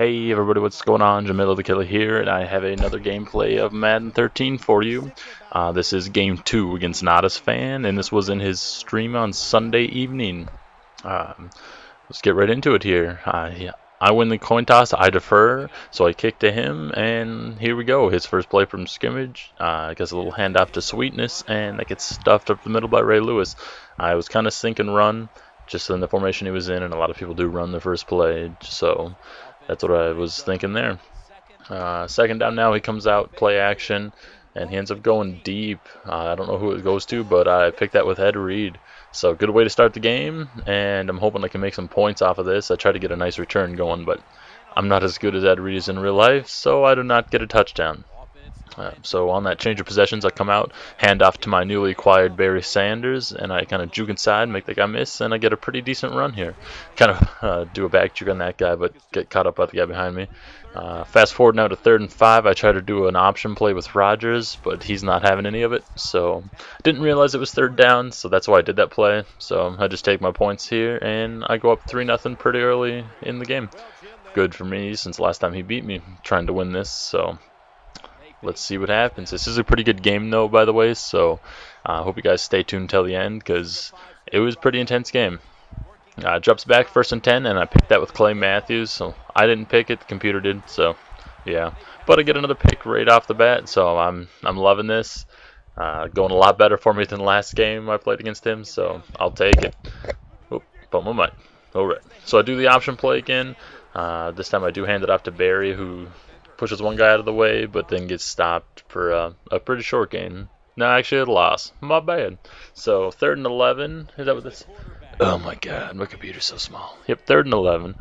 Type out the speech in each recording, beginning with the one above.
Hey everybody, what's going on? Jamil the Killer here, and I have another gameplay of Madden 13 for you. This is game 2 against Nadasfan, and this was in his stream on Sunday evening. Let's get right into it here. Yeah, I win the coin toss, I defer, so I kick to him, and here we go. His first play from scrimmage. Gets a little handoff to Sweetness, and that gets stuffed up the middle by Ray Lewis. I was kind of sink and run, just in the formation he was in, and a lot of people do run the first play, so that's what I was thinking there. Second down now, he comes out, play action, and he ends up going deep. I don't know who it goes to, but I picked that with Ed Reed. So good way to start the game, and I'm hoping I can make some points off of this. I try to get a nice return going, but I'm not as good as Ed Reed is in real life, so I do not get a touchdown. So on that change of possessions, I come out, hand off to my newly acquired Barry Sanders, and I kind of juke inside, make the guy miss, and I get a pretty decent run here. Kind of do a back juke on that guy, but get caught up by the guy behind me. Fast forward now to 3rd and 5. I try to do an option play with Rodgers, but he's not having any of it. So didn't realize it was 3rd down, so that's why I did that play. So I just take my points here, and I go up 3-0 pretty early in the game. Good for me since last time he beat me, trying to win this. So let's see what happens. This is a pretty good game, though, by the way, so I hope you guys stay tuned till the end, because it was a pretty intense game. Drops back 1st and 10, and I picked that with Clay Matthews, so I didn't pick it, the computer did, so yeah. But I get another pick right off the bat, so I'm loving this. Going a lot better for me than the last game I played against him, so I'll take it. Oop, bump my mic. Alright, so I do the option play again. This time I do hand it off to Barry, who pushes one guy out of the way, but then gets stopped for a pretty short gain. No, actually a loss. My bad. So 3rd and 11. Is that what this? Oh my god, my computer's so small. Yep, 3rd and 11.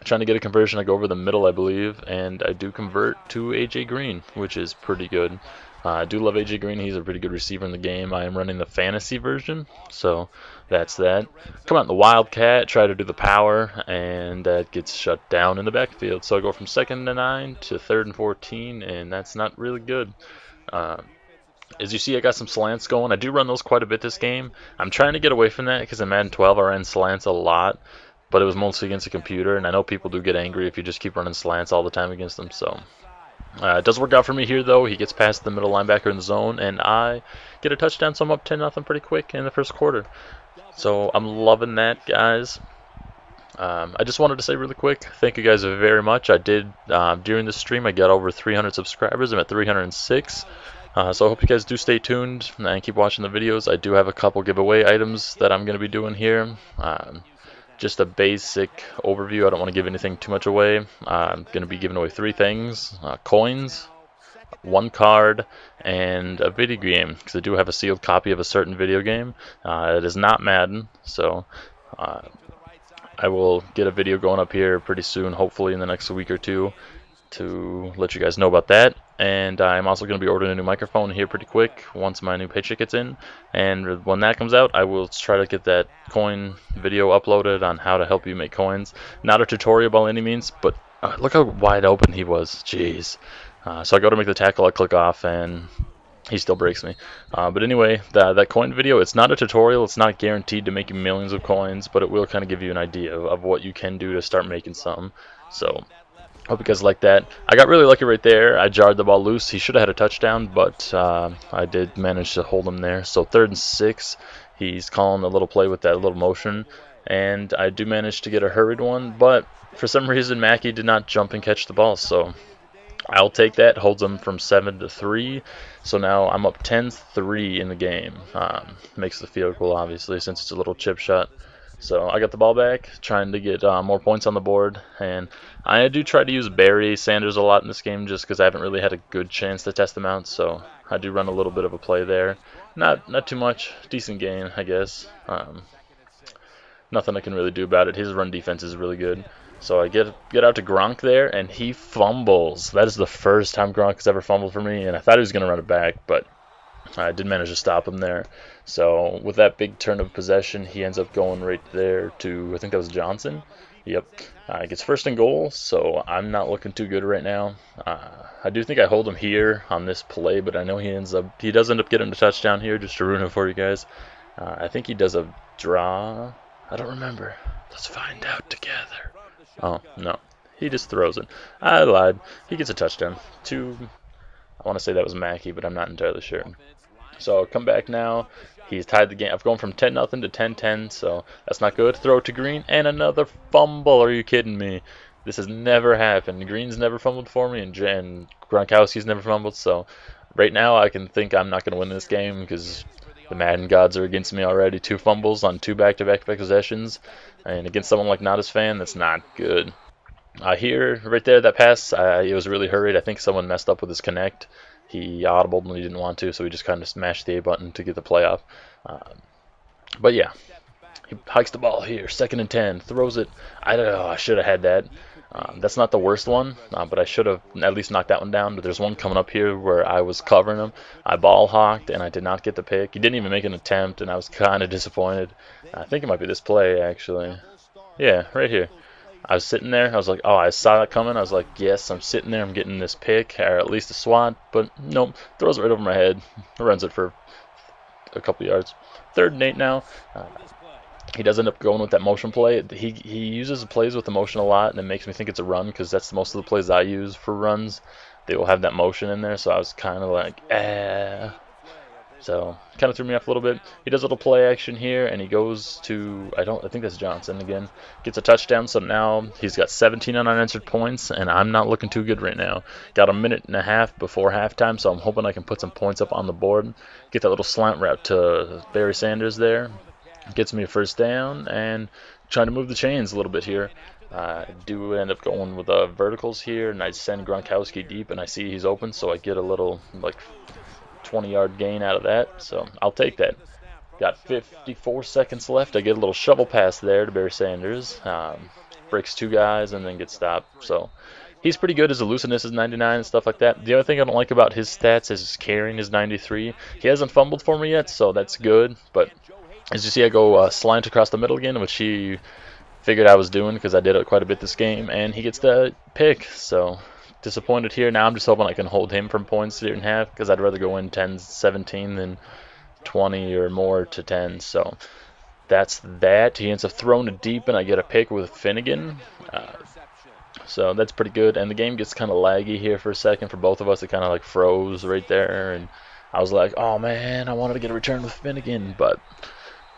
Trying to get a conversion. I go over the middle, I believe, and I do convert to AJ Green, which is pretty good. I do love AJ Green. He's a pretty good receiver in the game. I am running the fantasy version, so that's that. Come out in the Wildcat, try to do the power, and that gets shut down in the backfield. So I go from 2nd and 9 to 3rd and 14, and that's not really good. As you see, I got some slants going. I do run those quite a bit this game. I'm trying to get away from that because in Madden 12 I ran slants a lot, but it was mostly against a computer, and I know people do get angry if you just keep running slants all the time against them, so it does work out for me here, though. He gets past the middle linebacker in the zone, and I get a touchdown, so I'm up 10-0 pretty quick in the first quarter. So I'm loving that, guys. I just wanted to say really quick, thank you guys very much. I did, during the stream, I got over 300 subscribers. I'm at 306. So I hope you guys do stay tuned and keep watching the videos. I do have a couple giveaway items that I'm going to be doing here. Just a basic overview. I don't want to give anything too much away. I'm going to be giving away 3 things. Coins, 1 card, and a video game, because I do have a sealed copy of a certain video game. It is not Madden, so I will get a video going up here pretty soon, hopefully in the next week or 2, to let you guys know about that. And I'm also going to be ordering a new microphone here pretty quick once my new paycheck gets in, and when that comes out I will try to get that coin video uploaded on how to help you make coins. Not a tutorial by any means, but look how wide open he was. Jeez. So I go to make the tackle, I click off, and he still breaks me. But anyway, that coin video, it's not a tutorial, it's not guaranteed to make you millions of coins, but it will kind of give you an idea of what you can do to start making some. So hope you guys like that. I got really lucky right there. I jarred the ball loose. He should have had a touchdown, but I did manage to hold him there. So 3rd and 6, he's calling a little play with that little motion, and I do manage to get a hurried one, but for some reason Mackey did not jump and catch the ball, so I'll take that. Holds him from 7-3, so now I'm up 10-3 in the game. Makes the field goal, obviously, since it's a little chip shot. So I got the ball back, trying to get more points on the board, and I do try to use Barry Sanders a lot in this game just because I haven't really had a good chance to test him out, so I do run a little bit of a play there. Not too much, decent gain, I guess. Nothing I can really do about it. His run defense is really good. So I get out to Gronk there, and he fumbles. That is the first time Gronk has ever fumbled for me, and I thought he was going to run it back, but I did manage to stop him there. So with that big turn of possession, he ends up going right there to, I think that was Johnson. Yep. Gets 1st and goal, so I'm not looking too good right now. I do think I hold him here on this play, but I know he does end up getting a touchdown here, just to ruin it for you guys. I think he does a draw. I don't remember. Let's find out together. Oh, no. He just throws it. I lied. He gets a touchdown. I want to say that was Mackey, but I'm not entirely sure. So come back now. He's tied the game. I've gone from 10-0 to 10-10, so that's not good. Throw it to Green, and another fumble. Are you kidding me? This has never happened. Green's never fumbled for me, and Gronkowski's never fumbled, so right now I can think I'm not going to win this game because the Madden gods are against me already. 2 fumbles on 2 back-to-back possessions, and against someone like Nadasfan, that's not good. Here, right there, that pass, it was really hurried. I think someone messed up with his connect. He audibled when he didn't want to, so he just kind of smashed the A button to get the play off. But yeah, he hikes the ball here, 2nd and 10, throws it. I don't know, I should have had that. That's not the worst one, but I should have at least knocked that one down. But there's one coming up here where I was covering him. I ball hawked, and I did not get the pick. He didn't even make an attempt, and I was kind of disappointed. I think it might be this play, actually. Yeah, right here. I was sitting there. I was like, oh, I saw that coming. I was like, yes, I'm sitting there. I'm getting this pick, or at least a swat. But nope, throws it right over my head. Runs it for a couple yards. 3rd and 8 now. He does end up going with that motion play. He uses plays with the motion a lot, and it makes me think it's a run because that's most of the plays I use for runs. They will have that motion in there, so I was kind of like, So kind of threw me off a little bit. He does a little play action here, and he goes to I think that's Johnson again. Gets a touchdown, so now he's got 17 unanswered points, and I'm not looking too good right now. Got a minute and a half before halftime, so I'm hoping I can put some points up on the board. Get that little slant route to Barry Sanders there. Gets me a 1st down, and trying to move the chains a little bit here. I do end up going with verticals here, and I send Gronkowski deep, and I see he's open, so I get a little like 20-yard gain out of that, so I'll take that. Got 54 seconds left. I get a little shovel pass there to Barry Sanders. Breaks 2 guys and then gets stopped. So he's pretty good. His elusiveness is 99 and stuff like that. The other thing I don't like about his stats is his carrying is 93. He hasn't fumbled for me yet, so that's good. But as you see, I go slant across the middle again, which he figured I was doing because I did it quite a bit this game, and he gets the pick. So disappointed here. Now I'm just hoping I can hold him from points here in half because I'd rather go in 10-17 than 20 or more to 10. So that's that. He ends up throwing it deep, and I get a pick with Finnegan. So that's pretty good. And the game gets kind of laggy here for a second for both of us. It kind of like froze right there, and I was like, oh man, I wanted to get a return with Finnegan, but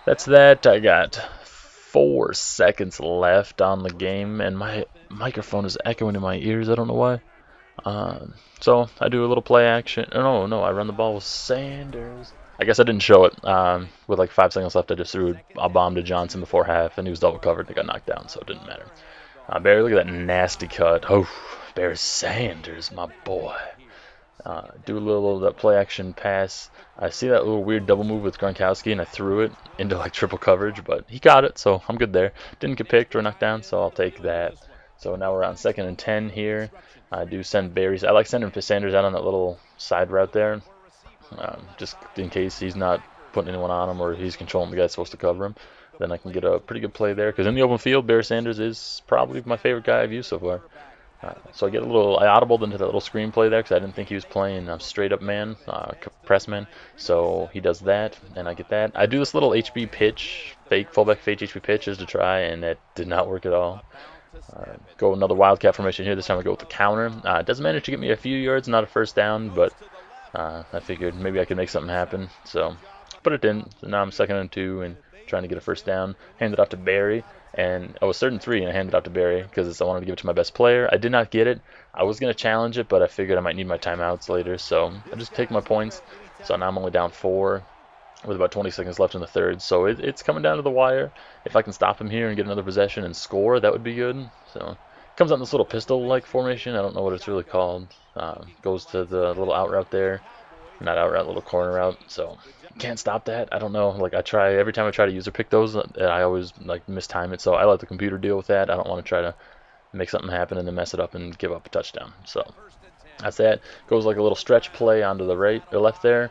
that's that. I got 4 seconds left on the game, and my microphone is echoing in my ears. I don't know why. So I do a little play action. No, I run the ball with Sanders. I guess I didn't show it. With like 5 seconds left, I just threw a bomb to Johnson before half, and he was double covered and got knocked down, so it didn't matter. Barry, look at that nasty cut. Oh, Barry Sanders, my boy. Do a little that play action pass. I see that little weird double move with Gronkowski, and I threw it into like triple coverage, but he got it, so I'm good there. Didn't get picked or knocked down, so I'll take that. So now we're on 2nd and 10 here. I do send Barry. I like sending Sanders out on that little side route there, just in case he's not putting anyone on him or he's controlling the guy that's supposed to cover him. Then I can get a pretty good play there, because in the open field, Barry Sanders is probably my favorite guy I've used so far. So I audibled into that little screen play there because I didn't think he was playing straight up man, press man. So he does that, and I get that. I do this little HB pitch, fullback fake HB pitches to try, and it did not work at all. Go another wildcat formation here. This time I go with the counter. It doesn't manage to get me a few yards, not a 1st down, but I figured maybe I could make something happen. But it didn't. So now I'm 2nd and 2 and trying to get a 1st down. Hand it off to Barry. And I was 3rd and 3, and I handed it off to Barry because I wanted to give it to my best player. I did not get it. I was going to challenge it, but I figured I might need my timeouts later, so I just take my points. So now I'm only down 4 with about 20 seconds left in the 3rd. So it's coming down to the wire. If I can stop him here and get another possession and score, that would be good. So it comes out in this little pistol-like formation. I don't know what it's really called. Goes to the little out route there. Not out route, little corner route. So can't stop that. I don't know. Like every time I try to user pick those, I always like mistime it. So I let the computer deal with that. I don't want to try to make something happen and then mess it up and give up a touchdown. So that's that. Goes like a little stretch play onto the right or left there.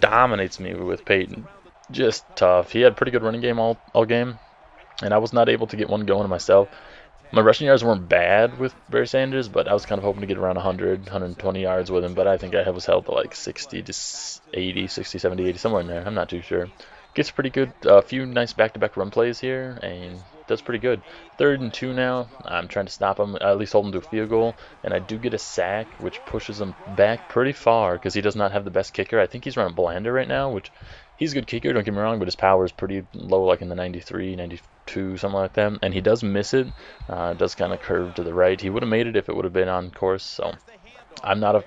Dominates me with Peyton. Just tough. He had a pretty good running game all game, and I was not able to get one going myself. My rushing yards weren't bad with Barry Sanders, but I was kind of hoping to get around 100, 120 yards with him, but I think I was held to like 60 to 80, 60, 70, 80, somewhere in there. I'm not too sure. Gets pretty good, a few nice back-to-back run plays here, and does pretty good. 3rd and 2 now. I'm trying to stop him, at least hold him to a field goal, and I do get a sack, which pushes him back pretty far because he does not have the best kicker. I think he's running Blander right now, which he's a good kicker, don't get me wrong, but his power is pretty low, like in the 93, 92, something like that. And he does miss it. Does kind of curve to the right. He would have made it if it would have been on course. So I'm uh,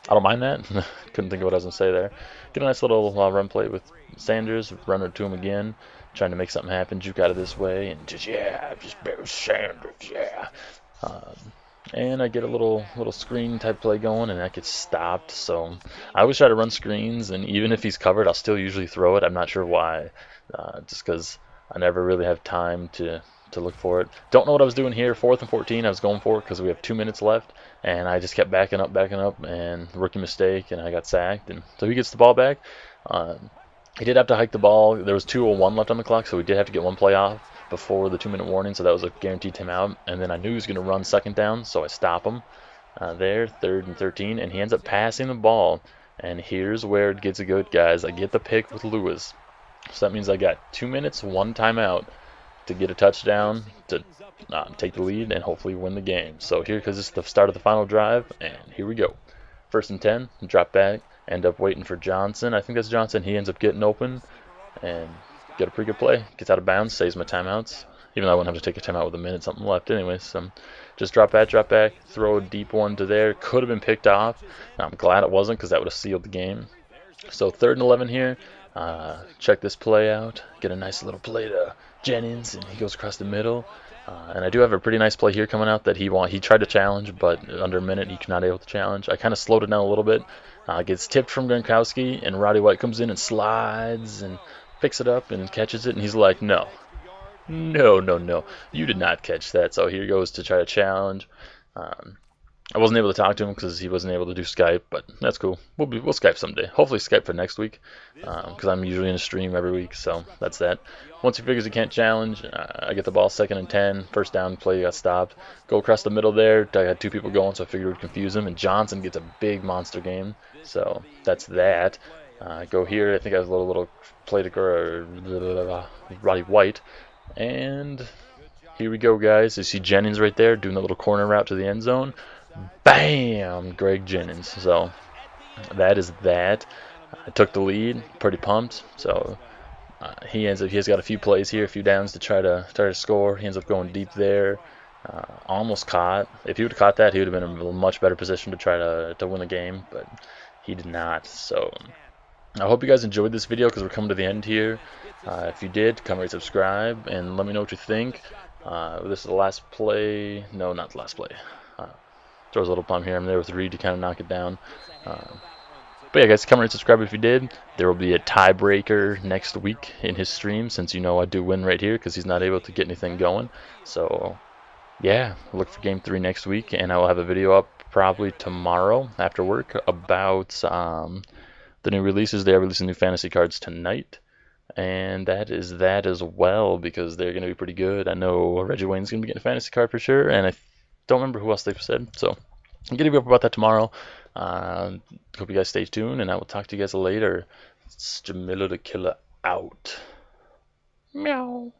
I don't mind that. Couldn't think of what I was gonna say there. Get a nice little run play with Sanders. Run it to him again, trying to make something happen. Juke out of this way, and just barely Sanders, yeah. Um, and I get a little screen type play going, and that gets stopped. So I always try to run screens, and even if he's covered, I'll still usually throw it. I'm not sure why, just because I never really have time to look for it. Don't know what I was doing here. 4th and 14, I was going for it because we have 2 minutes left, and I just kept backing up, and rookie mistake, and I got sacked. And so he gets the ball back. He did have to hike the ball. There was 2:01 left on the clock, so we did have to get one play off before the 2-minute warning, so that was a guaranteed timeout. And then I knew he was going to run 2nd down, so I stop him there, 3rd and 13, and he ends up passing the ball. And here's where it gets good, guys. I get the pick with Lewis, so that means I got 2 minutes, 1 timeout to get a touchdown to take the lead and hopefully win the game. So here, because this is the start of the final drive, and here we go. 1st and 10, drop back, end up waiting for Johnson. I think that's Johnson. He ends up getting open and get a pretty good play. Gets out of bounds, saves my timeouts. Even though I wouldn't have to take a timeout with a minute something left anyway. So just drop back, throw a deep one to there. Could have been picked off. I'm glad it wasn't because that would have sealed the game. So 3rd and 11 here. Check this play out. Get a nice little play to Jennings, and he goes across the middle. And I do have a pretty nice play here coming out that he tried to challenge, but under a minute he's not able to challenge. I kind of slowed it down a little bit. Gets tipped from Gronkowski, and Roddy White comes in and slides and picks it up and catches it, and he's like, no, you did not catch that. So here he goes to try to challenge. I wasn't able to talk to him because he wasn't able to do Skype, but that's cool. We'll Skype someday. Hopefully Skype for next week, because I'm usually in a stream every week. So that's that. Once he figures he can't challenge, I get the ball 2nd and 10. 1st down play got stopped. Go across the middle there. I had 2 people going, so I figured it would confuse him. And Johnson gets a big monster game. So that's that. Go here. I think I have a little play to Roddy White. And here we go, guys. You see Jennings right there doing a little corner route to the end zone. Bam! Greg Jennings. So that is that. I took the lead. Pretty pumped. So he has got a few plays here, a few downs to try to score. He ends up going deep there. Almost caught. If he would have caught that, he would have been in a much better position to try to win the game, but he did not. So I hope you guys enjoyed this video because we're coming to the end here. If you did, come rate, subscribe, and let me know what you think. This is the last play. No, not the last play. Throws a little pump here. I'm there with Reed to kind of knock it down. But yeah, guys, come and subscribe if you did. There will be a tiebreaker next week in his stream, since you know I do win right here because he's not able to get anything going. So yeah, look for game 3 next week, and I will have a video up probably tomorrow after work about the new releases. They are releasing new fantasy cards tonight, and that is that as well, because they're going to be pretty good. I know Reggie Wayne's going to be getting a fantasy card for sure, and I don't remember who else they've said. So I'm going to be up about that tomorrow. Hope you guys stay tuned, and I will talk to you guys later. It's Jamila the Killer out. Meow.